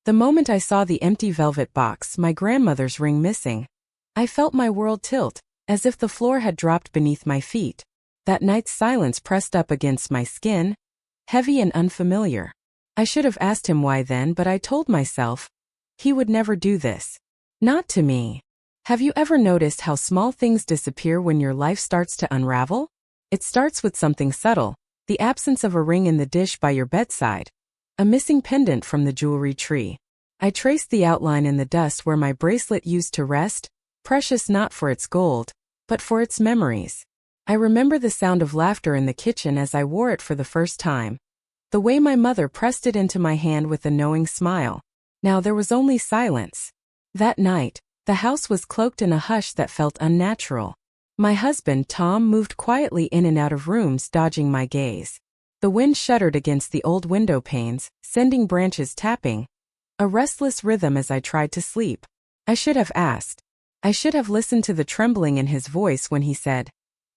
The moment I saw the empty velvet box, my grandmother's ring missing, I felt my world tilt, as if the floor had dropped beneath my feet. That night's silence pressed up against my skin, heavy and unfamiliar. I should have asked him why then, but I told myself, he would never do this. Not to me. Have you ever noticed how small things disappear when your life starts to unravel? It starts with something subtle, the absence of a ring in the dish by your bedside, a missing pendant from the jewelry tree. I traced the outline in the dust where my bracelet used to rest, precious not for its gold, but for its memories. I remember the sound of laughter in the kitchen as I wore it for the first time. The way my mother pressed it into my hand with a knowing smile. Now there was only silence. That night, the house was cloaked in a hush that felt unnatural. My husband, Tom, moved quietly in and out of rooms, dodging my gaze. The wind shuddered against the old window panes, sending branches tapping, a restless rhythm as I tried to sleep. I should have asked. I should have listened to the trembling in his voice when he said,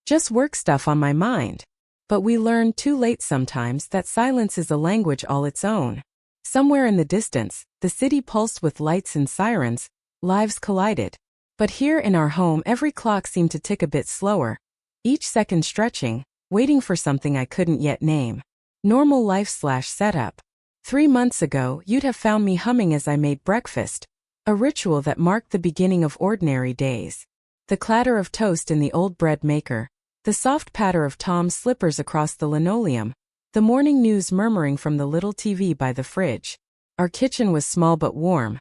"Just work stuff on my mind." But we learn too late sometimes that silence is a language all its own. Somewhere in the distance, the city pulsed with lights and sirens, lives collided. But here in our home every clock seemed to tick a bit slower, each second stretching, waiting for something I couldn't yet name. Normal life/setup. 3 months ago, you'd have found me humming as I made breakfast, a ritual that marked the beginning of ordinary days. The clatter of toast in the old bread maker, the soft patter of Tom's slippers across the linoleum, the morning news murmuring from the little TV by the fridge. Our kitchen was small but warm.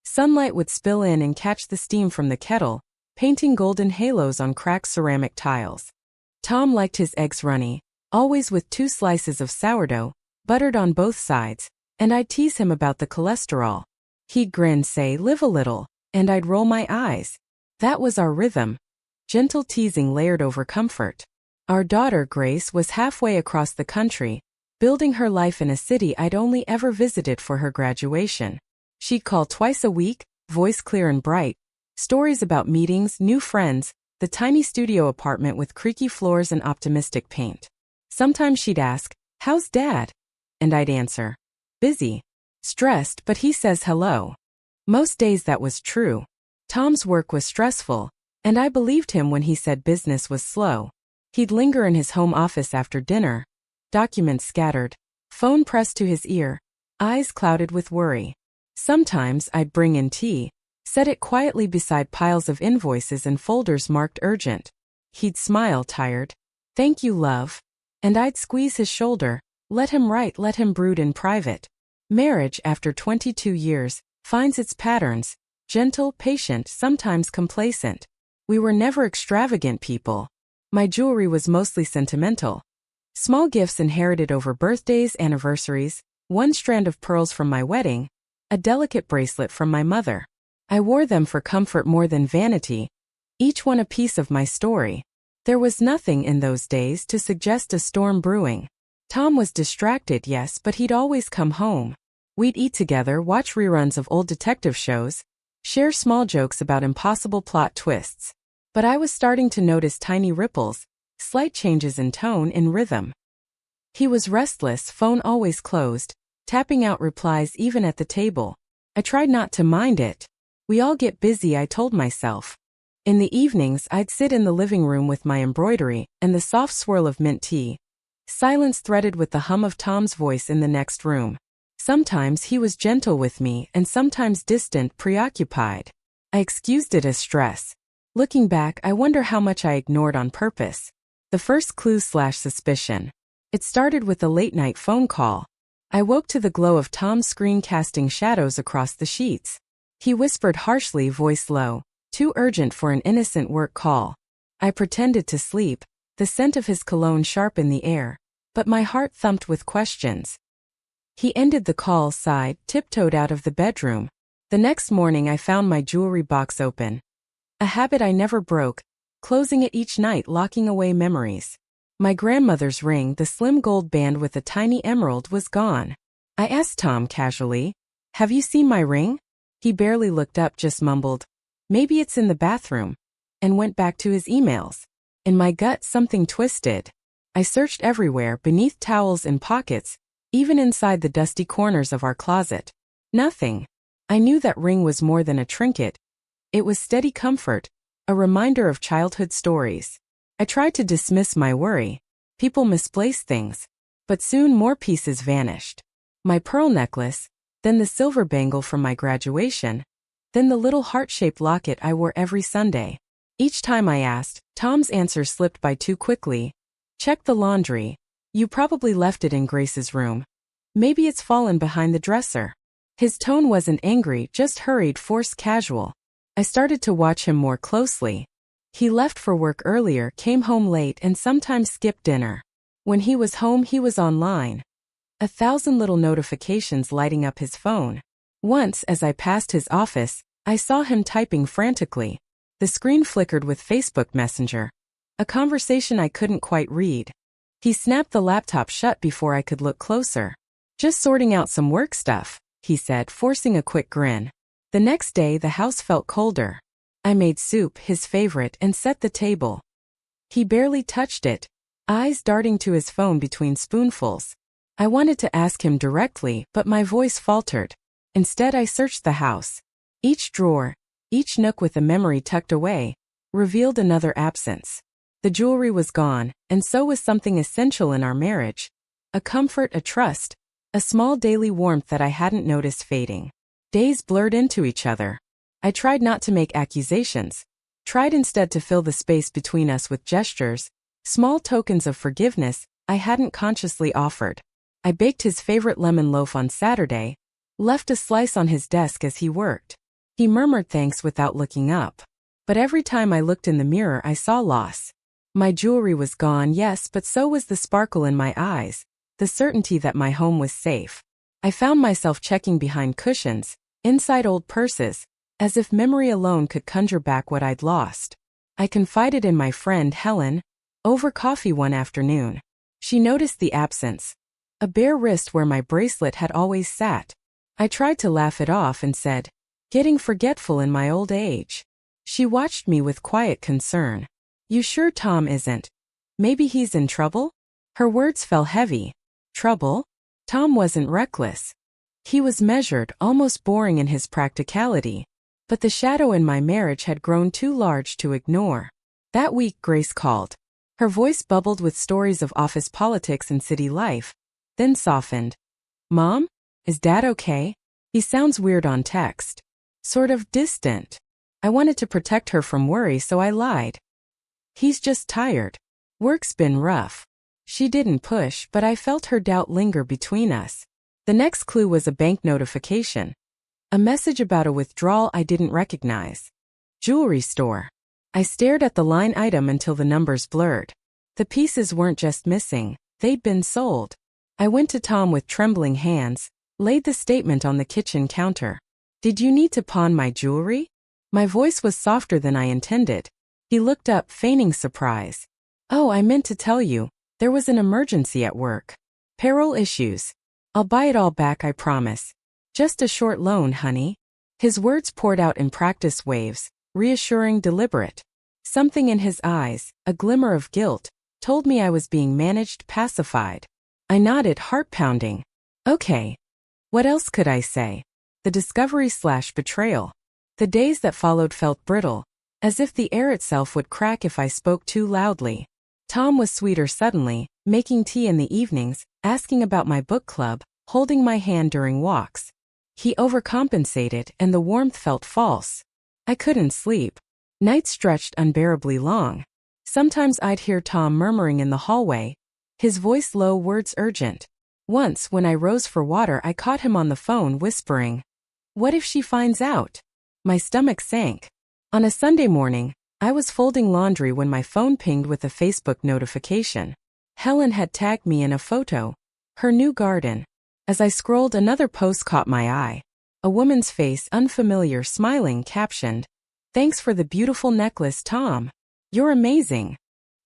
Sunlight would spill in and catch the steam from the kettle, painting golden halos on cracked ceramic tiles. Tom liked his eggs runny, always with 2 slices of sourdough, buttered on both sides, and I'd tease him about the cholesterol. He'd grin, say, "Live a little," and I'd roll my eyes. That was our rhythm. Gentle teasing layered over comfort. Our daughter, Grace, was halfway across the country, building her life in a city I'd only ever visited for her graduation. She'd call twice a week, voice clear and bright, stories about meetings, new friends, the tiny studio apartment with creaky floors and optimistic paint. Sometimes she'd ask, "How's Dad?" And I'd answer, "Busy. Stressed, but he says hello." Most days that was true. Tom's work was stressful, and I believed him when he said business was slow. He'd linger in his home office after dinner, documents scattered, phone pressed to his ear, eyes clouded with worry. Sometimes I'd bring in tea, set it quietly beside piles of invoices and folders marked urgent. He'd smile, tired. "Thank you, love." And I'd squeeze his shoulder, let him write, let him brood in private. Marriage, after 22 years, finds its patterns, gentle, patient, sometimes complacent. We were never extravagant people. My jewelry was mostly sentimental. Small gifts inherited over birthdays, anniversaries, 1 strand of pearls from my wedding, a delicate bracelet from my mother. I wore them for comfort more than vanity, each one a piece of my story. There was nothing in those days to suggest a storm brewing. Tom was distracted, yes, but he'd always come home. We'd eat together, watch reruns of old detective shows, share small jokes about impossible plot twists. But I was starting to notice tiny ripples, slight changes in tone, in rhythm. He was restless, phone always closed, tapping out replies even at the table. I tried not to mind it. We all get busy, I told myself. In the evenings, I'd sit in the living room with my embroidery and the soft swirl of mint tea. Silence threaded with the hum of Tom's voice in the next room. Sometimes he was gentle with me and sometimes distant, preoccupied. I excused it as stress. Looking back, I wonder how much I ignored on purpose. The first clue/suspicion. It started with a late-night phone call. I woke to the glow of Tom's screen casting shadows across the sheets. He whispered harshly, voice low, too urgent for an innocent work call. I pretended to sleep, the scent of his cologne sharp in the air, but my heart thumped with questions. He ended the call, sighed, tiptoed out of the bedroom. The next morning I found my jewelry box open. A habit I never broke, closing it each night, locking away memories. My grandmother's ring, the slim gold band with a tiny emerald, was gone. I asked Tom casually, "Have you seen my ring?" He barely looked up, just mumbled, "Maybe it's in the bathroom," and went back to his emails. In my gut, something twisted. I searched everywhere, beneath towels and pockets, even inside the dusty corners of our closet. Nothing. I knew that ring was more than a trinket. It was steady comfort, a reminder of childhood stories. I tried to dismiss my worry. People misplace things. But soon more pieces vanished. My pearl necklace, then the silver bangle from my graduation, then the little heart-shaped locket I wore every Sunday. Each time I asked, Tom's answer slipped by too quickly. Check the laundry. You probably left it in Grace's room. Maybe it's fallen behind the dresser. His tone wasn't angry, just hurried, forced, casual. I started to watch him more closely. He left for work earlier, came home late, and sometimes skipped dinner. When he was home, he was online. 1,000 little notifications lighting up his phone. Once, as I passed his office, I saw him typing frantically. The screen flickered with Facebook Messenger. A conversation I couldn't quite read. He snapped the laptop shut before I could look closer. Just sorting out some work stuff, he said, forcing a quick grin. The next day, the house felt colder. I made soup, his favorite, and set the table. He barely touched it, eyes darting to his phone between spoonfuls. I wanted to ask him directly, but my voice faltered. Instead, I searched the house. Each drawer, each nook with a memory tucked away, revealed another absence. The jewelry was gone, and so was something essential in our marriage. A comfort, a trust, a small daily warmth that I hadn't noticed fading. Days blurred into each other. I tried not to make accusations. Tried instead to fill the space between us with gestures, small tokens of forgiveness I hadn't consciously offered. I baked his favorite lemon loaf on Saturday, left a slice on his desk as he worked. He murmured thanks without looking up. But every time I looked in the mirror, I saw loss. My jewelry was gone, yes, but so was the sparkle in my eyes, the certainty that my home was safe. I found myself checking behind cushions, inside old purses, as if memory alone could conjure back what I'd lost. I confided in my friend Helen, over coffee one afternoon. She noticed the absence. A bare wrist where my bracelet had always sat. I tried to laugh it off and said, "Getting forgetful in my old age." She watched me with quiet concern. "You sure Tom isn't? Maybe he's in trouble?" Her words fell heavy. Trouble? Tom wasn't reckless. He was measured, almost boring in his practicality. But the shadow in my marriage had grown too large to ignore. That week, Grace called. Her voice bubbled with stories of office politics and city life, then softened. "Mom? Is Dad okay? He sounds weird on text. Sort of distant." I wanted to protect her from worry, so I lied. "He's just tired. Work's been rough." She didn't push, but I felt her doubt linger between us. The next clue was a bank notification. A message about a withdrawal I didn't recognize. Jewelry store. I stared at the line item until the numbers blurred. The pieces weren't just missing, they'd been sold. I went to Tom with trembling hands, laid the statement on the kitchen counter. "Did you need to pawn my jewelry?" My voice was softer than I intended. He looked up, feigning surprise. "Oh, I meant to tell you, there was an emergency at work. Payroll issues. I'll buy it all back, I promise. Just a short loan, honey." His words poured out in practice waves, reassuring, deliberate. Something in his eyes, a glimmer of guilt, told me I was being managed, pacified. I nodded, heart pounding. Okay. What else could I say? The discovery/betrayal. The days that followed felt brittle, as if the air itself would crack if I spoke too loudly. Tom was sweeter suddenly, making tea in the evenings, asking about my book club, holding my hand during walks. He overcompensated, and the warmth felt false. I couldn't sleep. Nights stretched unbearably long. Sometimes I'd hear Tom murmuring in the hallway, his voice low, words urgent. Once, when I rose for water, I caught him on the phone whispering, "What if she finds out?" My stomach sank. On a Sunday morning, I was folding laundry when my phone pinged with a Facebook notification. Helen had tagged me in a photo. Her new garden. As I scrolled, another post caught my eye. A woman's face, unfamiliar, smiling, captioned, "Thanks for the beautiful necklace, Tom. You're amazing."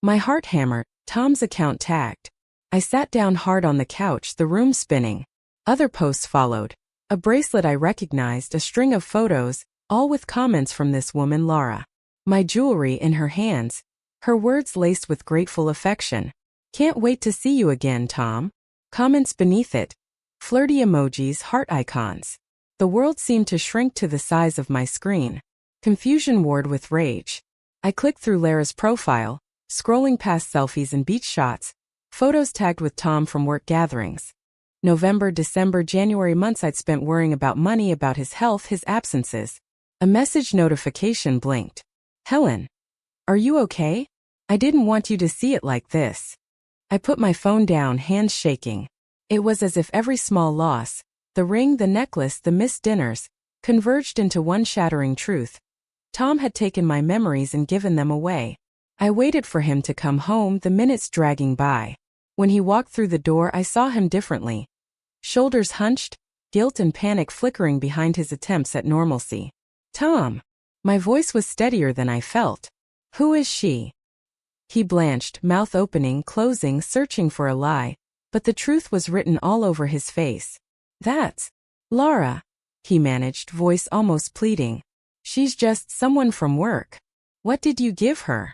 My heart hammered. Tom's account tagged. I sat down hard on the couch, the room spinning. Other posts followed. A bracelet I recognized, a string of photos, all with comments from this woman, Laura. My jewelry in her hands, her words laced with grateful affection. "Can't wait to see you again, Tom." Comments beneath it. Flirty emojis, heart icons. The world seemed to shrink to the size of my screen. Confusion warred with rage. I clicked through Lara's profile, scrolling past selfies and beach shots, photos tagged with Tom from work gatherings. November, December, January, months I'd spent worrying about money, about his health, his absences. A message notification blinked. Helen, are you okay? I didn't want you to see it like this. I put my phone down, hands shaking. It was as if every small loss, the ring, the necklace, the missed dinners, converged into one shattering truth. Tom had taken my memories and given them away. I waited for him to come home, the minutes dragging by. When he walked through the door, I saw him differently. Shoulders hunched, guilt and panic flickering behind his attempts at normalcy. Tom. My voice was steadier than I felt. Who is she? He blanched, mouth opening, closing, searching for a lie, but the truth was written all over his face. That's Lara, he managed, voice almost pleading. She's just someone from work. What did you give her?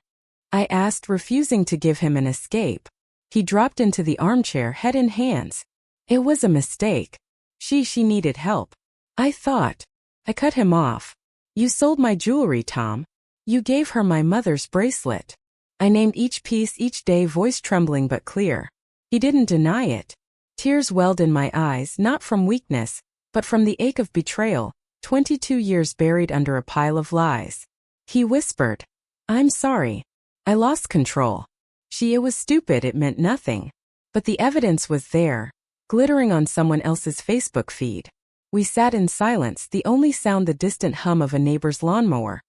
I asked, refusing to give him an escape. He dropped into the armchair, head in hands. It was a mistake. She needed help. I thought. I cut him off. You sold my jewelry, Tom. You gave her my mother's bracelet. I named each piece each day, voice trembling but clear. He didn't deny it. Tears welled in my eyes, not from weakness, but from the ache of betrayal, 22 years buried under a pile of lies. He whispered, I'm sorry. I lost control. It was stupid, it meant nothing. But the evidence was there, glittering on someone else's Facebook feed. We sat in silence, the only sound the distant hum of a neighbor's lawnmower.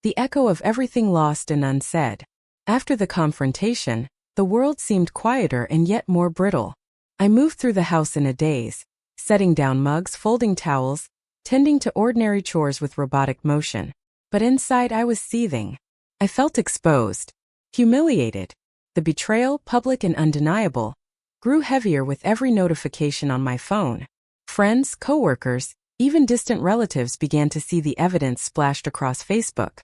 The echo of everything lost and unsaid. After the confrontation, the world seemed quieter and yet more brittle. I moved through the house in a daze, setting down mugs, folding towels, tending to ordinary chores with robotic motion. But inside I was seething. I felt exposed, humiliated. The betrayal, public and undeniable, grew heavier with every notification on my phone. Friends, coworkers, even distant relatives began to see the evidence splashed across Facebook.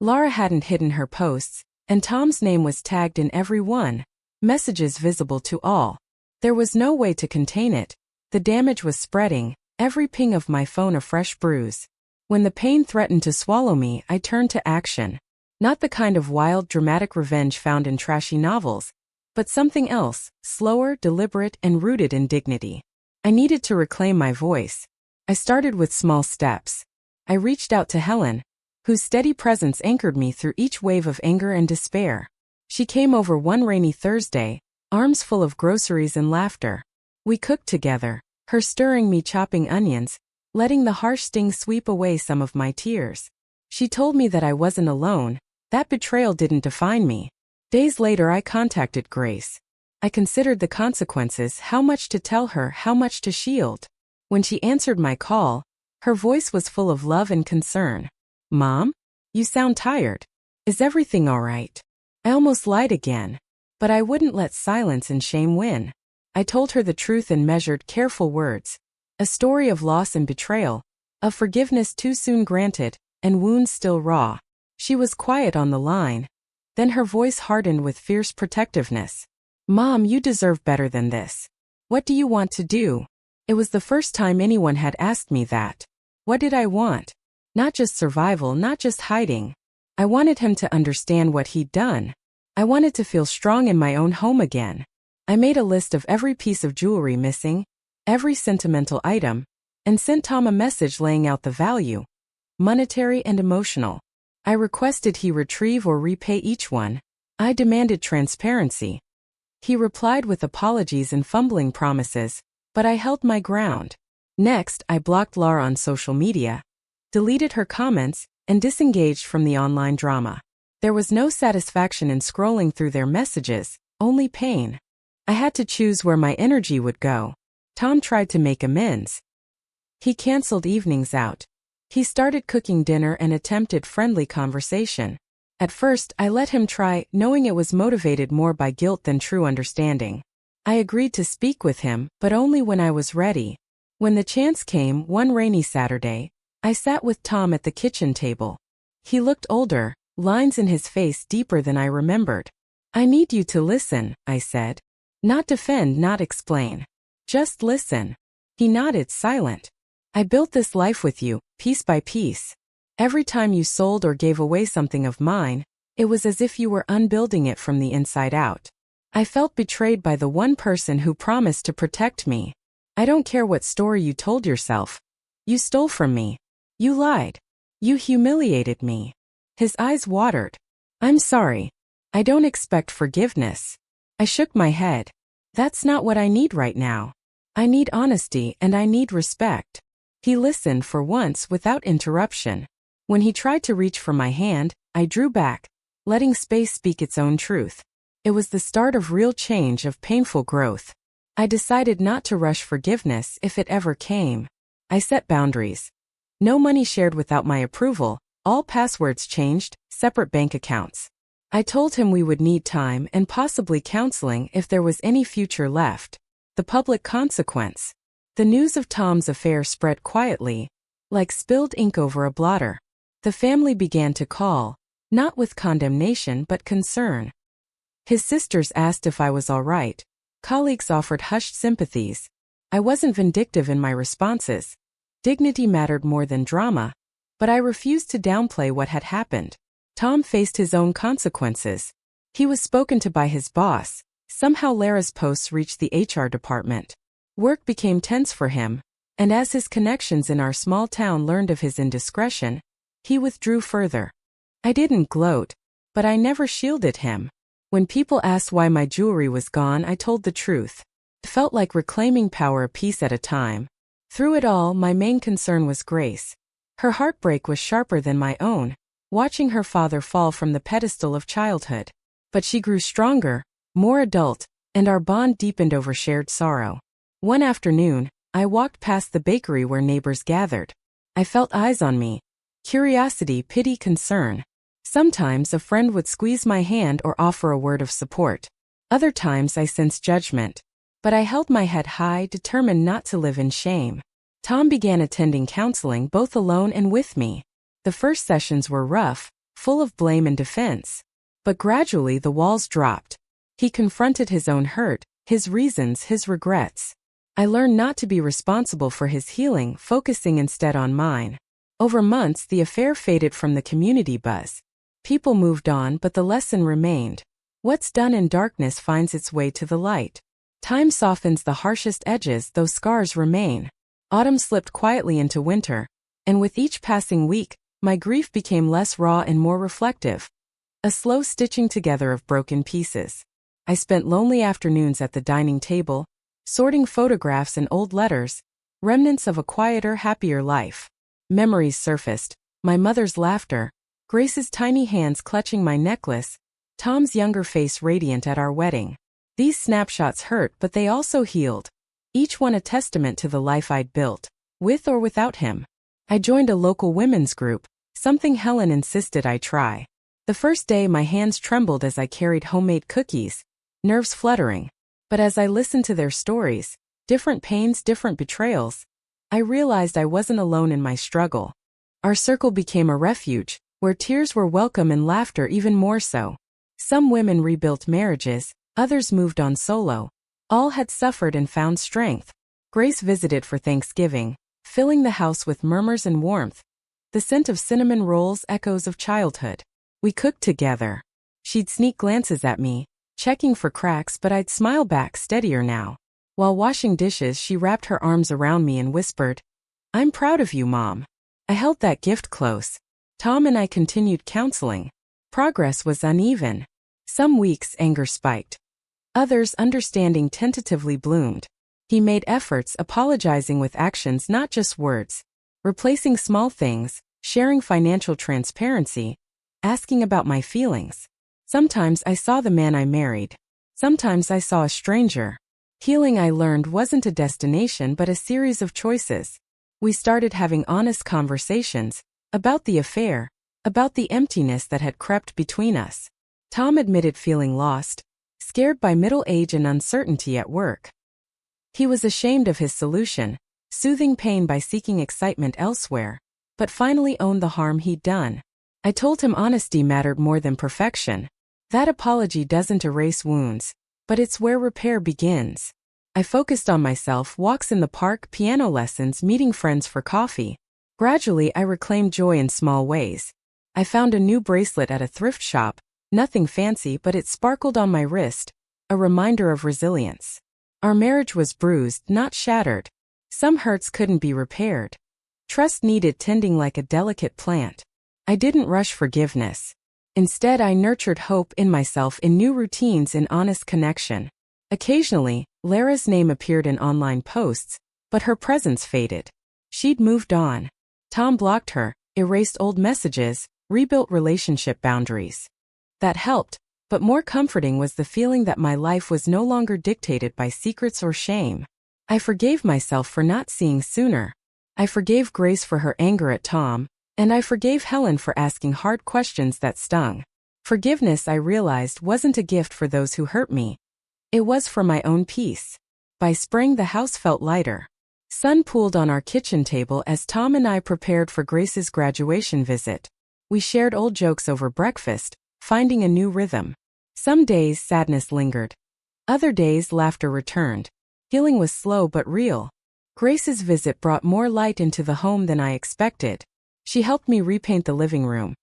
Lara hadn't hidden her posts, and Tom's name was tagged in every one, messages visible to all. There was no way to contain it. The damage was spreading, every ping of my phone a fresh bruise. When the pain threatened to swallow me, I turned to action. Not the kind of wild, dramatic revenge found in trashy novels, but something else, slower, deliberate, and rooted in dignity. I needed to reclaim my voice. I started with small steps. I reached out to Helen, whose steady presence anchored me through each wave of anger and despair. She came over one rainy Thursday, arms full of groceries and laughter. We cooked together, her stirring me, chopping onions, letting the harsh sting sweep away some of my tears. She told me that I wasn't alone. That betrayal didn't define me. Days later I contacted Grace. I considered the consequences, how much to tell her, how much to shield. When she answered my call, her voice was full of love and concern. Mom? You sound tired. Is everything all right? I almost lied again. But I wouldn't let silence and shame win. I told her the truth in measured, careful words. A story of loss and betrayal, of forgiveness too soon granted, and wounds still raw. She was quiet on the line. Then her voice hardened with fierce protectiveness. Mom, you deserve better than this. What do you want to do? It was the first time anyone had asked me that. What did I want? Not just survival, not just hiding. I wanted him to understand what he'd done. I wanted to feel strong in my own home again. I made a list of every piece of jewelry missing, every sentimental item, and sent Tom a message laying out the value, monetary and emotional. I requested he retrieve or repay each one. I demanded transparency. He replied with apologies and fumbling promises, but I held my ground. Next, I blocked Lara on social media, deleted her comments, and disengaged from the online drama. There was no satisfaction in scrolling through their messages, only pain. I had to choose where my energy would go. Tom tried to make amends. He canceled evenings out. He started cooking dinner and attempted friendly conversation. At first, I let him try, knowing it was motivated more by guilt than true understanding. I agreed to speak with him, but only when I was ready. When the chance came, one rainy Saturday, I sat with Tom at the kitchen table. He looked older, lines in his face deeper than I remembered. I need you to listen, I said. Not defend, not explain. Just listen. He nodded, silent. I built this life with you, piece by piece. Every time you sold or gave away something of mine, it was as if you were unbuilding it from the inside out. I felt betrayed by the one person who promised to protect me. I don't care what story you told yourself. You stole from me. You lied. You humiliated me. His eyes watered. I'm sorry. I don't expect forgiveness. I shook my head. That's not what I need right now. I need honesty and I need respect. He listened for once without interruption. When he tried to reach for my hand, I drew back, letting space speak its own truth. It was the start of real change, of painful growth. I decided not to rush forgiveness if it ever came. I set boundaries. No money shared without my approval, all passwords changed, separate bank accounts. I told him we would need time and possibly counseling if there was any future left. The public consequence. The news of Tom's affair spread quietly, like spilled ink over a blotter. The family began to call, not with condemnation but concern. His sisters asked if I was all right. Colleagues offered hushed sympathies. I wasn't vindictive in my responses. Dignity mattered more than drama, but I refused to downplay what had happened. Tom faced his own consequences. He was spoken to by his boss. Somehow Lara's posts reached the HR department. Work became tense for him, and as his connections in our small town learned of his indiscretion, he withdrew further. I didn't gloat, but I never shielded him. When people asked why my jewelry was gone, I told the truth. It felt like reclaiming power a piece at a time. Through it all, my main concern was Grace. Her heartbreak was sharper than my own, watching her father fall from the pedestal of childhood. But she grew stronger, more adult, and our bond deepened over shared sorrow. One afternoon, I walked past the bakery where neighbors gathered. I felt eyes on me. Curiosity, pity, concern. Sometimes a friend would squeeze my hand or offer a word of support. Other times I sensed judgment. But I held my head high, determined not to live in shame. Tom began attending counseling both alone and with me. The first sessions were rough, full of blame and defense. But gradually the walls dropped. He confronted his own hurt, his reasons, his regrets. I learned not to be responsible for his healing, focusing instead on mine. Over months, the affair faded from the community buzz. People moved on, but the lesson remained. What's done in darkness finds its way to the light. Time softens the harshest edges, though scars remain. Autumn slipped quietly into winter, and with each passing week, my grief became less raw and more reflective. A slow stitching together of broken pieces. I spent lonely afternoons at the dining table, sorting photographs and old letters, remnants of a quieter, happier life. Memories surfaced, my mother's laughter, Grace's tiny hands clutching my necklace, Tom's younger face radiant at our wedding. These snapshots hurt, but they also healed. Each one a testament to the life I'd built, with or without him. I joined a local women's group, something Helen insisted I try. The first day my hands trembled as I carried homemade cookies, nerves fluttering. But as I listened to their stories, different pains, different betrayals, I realized I wasn't alone in my struggle. Our circle became a refuge, where tears were welcome and laughter even more so. Some women rebuilt marriages, others moved on solo. All had suffered and found strength. Grace visited for Thanksgiving, filling the house with murmurs and warmth. The scent of cinnamon rolls, echoes of childhood. We cooked together. She'd sneak glances at me, checking for cracks, but I'd smile back, steadier now. While washing dishes, she wrapped her arms around me and whispered, "I'm proud of you, Mom." I held that gift close. Tom and I continued counseling. Progress was uneven. Some weeks anger spiked. Others, understanding tentatively bloomed. He made efforts, apologizing with actions, not just words. Replacing small things, sharing financial transparency, asking about my feelings. Sometimes I saw the man I married. Sometimes I saw a stranger. Healing, I learned, wasn't a destination but a series of choices. We started having honest conversations about the affair, about the emptiness that had crept between us. Tom admitted feeling lost, scared by middle age and uncertainty at work. He was ashamed of his solution, soothing pain by seeking excitement elsewhere, but finally owned the harm he'd done. I told him honesty mattered more than perfection. That apology doesn't erase wounds, but it's where repair begins. I focused on myself, walks in the park, piano lessons, meeting friends for coffee. Gradually, I reclaimed joy in small ways. I found a new bracelet at a thrift shop, nothing fancy, but it sparkled on my wrist, a reminder of resilience. Our marriage was bruised, not shattered. Some hurts couldn't be repaired. Trust needed tending like a delicate plant. I didn't rush forgiveness. Instead, I nurtured hope in myself, in new routines, in honest connection. Occasionally, Lara's name appeared in online posts, but her presence faded. She'd moved on. Tom blocked her, erased old messages, rebuilt relationship boundaries. That helped, but more comforting was the feeling that my life was no longer dictated by secrets or shame. I forgave myself for not seeing sooner. I forgave Grace for her anger at Tom, and I forgave Helen for asking hard questions that stung. Forgiveness, I realized, wasn't a gift for those who hurt me. It was for my own peace. By spring, the house felt lighter. Sun pooled on our kitchen table as Tom and I prepared for Grace's graduation visit. We shared old jokes over breakfast, finding a new rhythm. Some days, sadness lingered. Other days, laughter returned. Healing was slow but real. Grace's visit brought more light into the home than I expected. She helped me repaint the living room.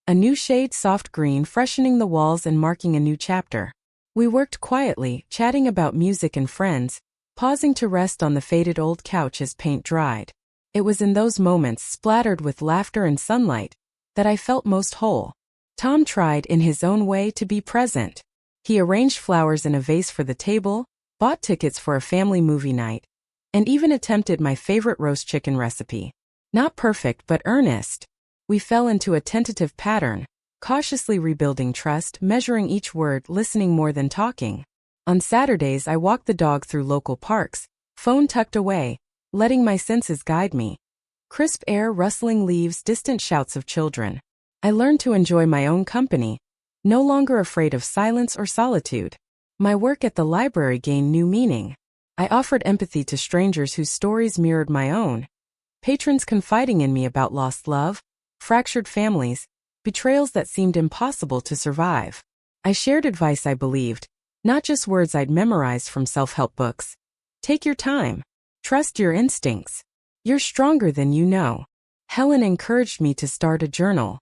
A new shade, soft green, freshening the walls and marking a new chapter. We worked quietly, chatting about music and friends, pausing to rest on the faded old couch as paint dried. It was in those moments, splattered with laughter and sunlight, that I felt most whole. Tom tried, in his own way, to be present. He arranged flowers in a vase for the table, bought tickets for a family movie night, and even attempted my favorite roast chicken recipe. Not perfect but earnest. We fell into a tentative pattern, cautiously rebuilding trust, measuring each word, listening more than talking. On Saturdays, I walked the dog through local parks, phone tucked away, letting my senses guide me. Crisp air, rustling leaves, distant shouts of children. I learned to enjoy my own company, no longer afraid of silence or solitude. My work at the library gained new meaning. I offered empathy to strangers whose stories mirrored my own. Patrons confiding in me about lost love, fractured families, betrayals that seemed impossible to survive. I shared advice I believed, not just words I'd memorized from self-help books. Take your time. Trust your instincts. You're stronger than you know. Helen encouraged me to start a journal.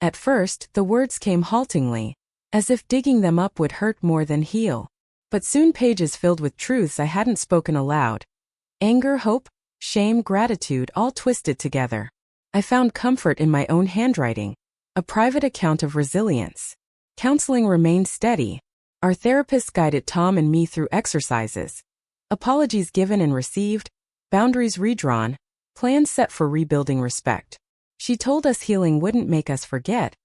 At first, the words came haltingly, as if digging them up would hurt more than heal. But soon pages filled with truths I hadn't spoken aloud. Anger, hope, shame, gratitude, all twisted together. I found comfort in my own handwriting, a private account of resilience. Counseling remained steady. Our therapist guided Tom and me through exercises. Apologies given and received, boundaries redrawn, plans set for rebuilding respect. She told us healing wouldn't make us forget,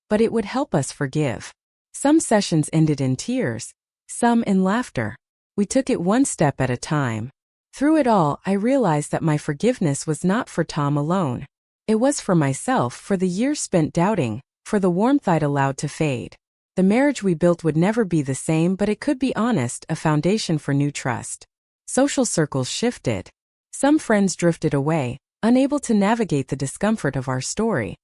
but it would help us forgive. Some sessions ended in tears, some in laughter. We took it one step at a time. Through it all, I realized that my forgiveness was not for Tom alone. It was for myself, for the years spent doubting, for the warmth I'd allowed to fade. The marriage we built would never be the same, but it could be honest, a foundation for new trust. Social circles shifted. Some friends drifted away, unable to navigate the discomfort of our story.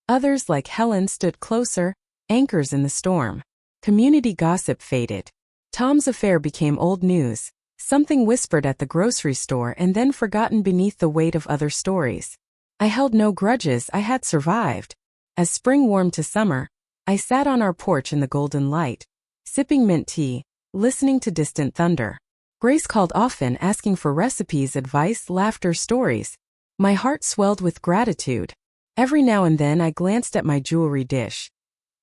Others, like Helen, stood closer, anchors in the storm. Community gossip faded. Tom's affair became old news, something whispered at the grocery store and then forgotten beneath the weight of other stories. I held no grudges, I had survived. As spring warmed to summer, I sat on our porch in the golden light, sipping mint tea, listening to distant thunder. Grace called often, asking for recipes, advice, laughter, stories. My heart swelled with gratitude. Every now and then I glanced at my jewelry dish,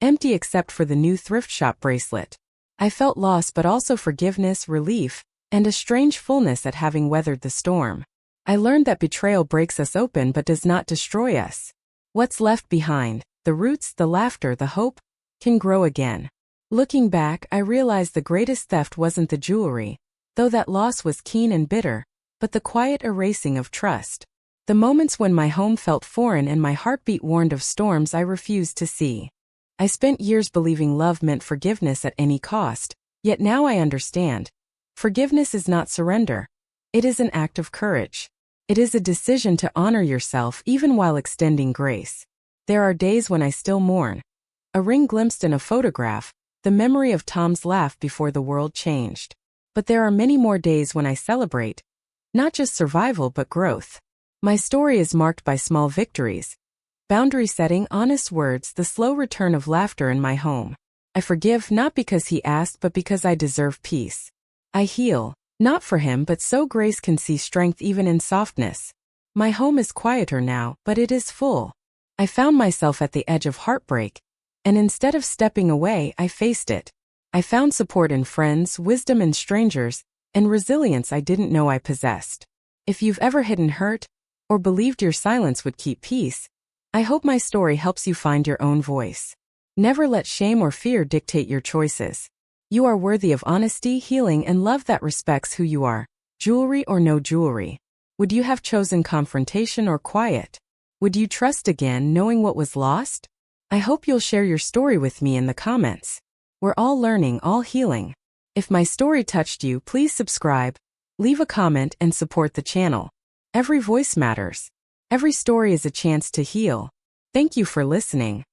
empty except for the new thrift shop bracelet. I felt loss but also forgiveness, relief, and a strange fullness at having weathered the storm. I learned that betrayal breaks us open but does not destroy us. What's left behind, the roots, the laughter, the hope, can grow again. Looking back, I realized the greatest theft wasn't the jewelry, though that loss was keen and bitter, but the quiet erasing of trust. The moments when my home felt foreign and my heartbeat warned of storms I refused to see. I spent years believing love meant forgiveness at any cost, yet now I understand. Forgiveness is not surrender. It is an act of courage. It is a decision to honor yourself even while extending grace. There are days when I still mourn. A ring glimpsed in a photograph, the memory of Tom's laugh before the world changed. But there are many more days when I celebrate, not just survival but growth. My story is marked by small victories, boundary setting, honest words, the slow return of laughter in my home. I forgive not because he asked but because I deserve peace. I heal, not for him but so grace can see strength even in softness. My home is quieter now, but it is full. I found myself at the edge of heartbreak, and instead of stepping away, I faced it. I found support in friends, wisdom in strangers, and resilience I didn't know I possessed. If you've ever hidden hurt, or believed your silence would keep peace, I hope my story helps you find your own voice. Never let shame or fear dictate your choices. You are worthy of honesty, healing, and love that respects who you are, jewelry or no jewelry. Would you have chosen confrontation or quiet? Would you trust again knowing what was lost? I hope you'll share your story with me in the comments. We're all learning, all healing. If my story touched you, please subscribe, leave a comment, and support the channel. Every voice matters. Every story is a chance to heal. Thank you for listening.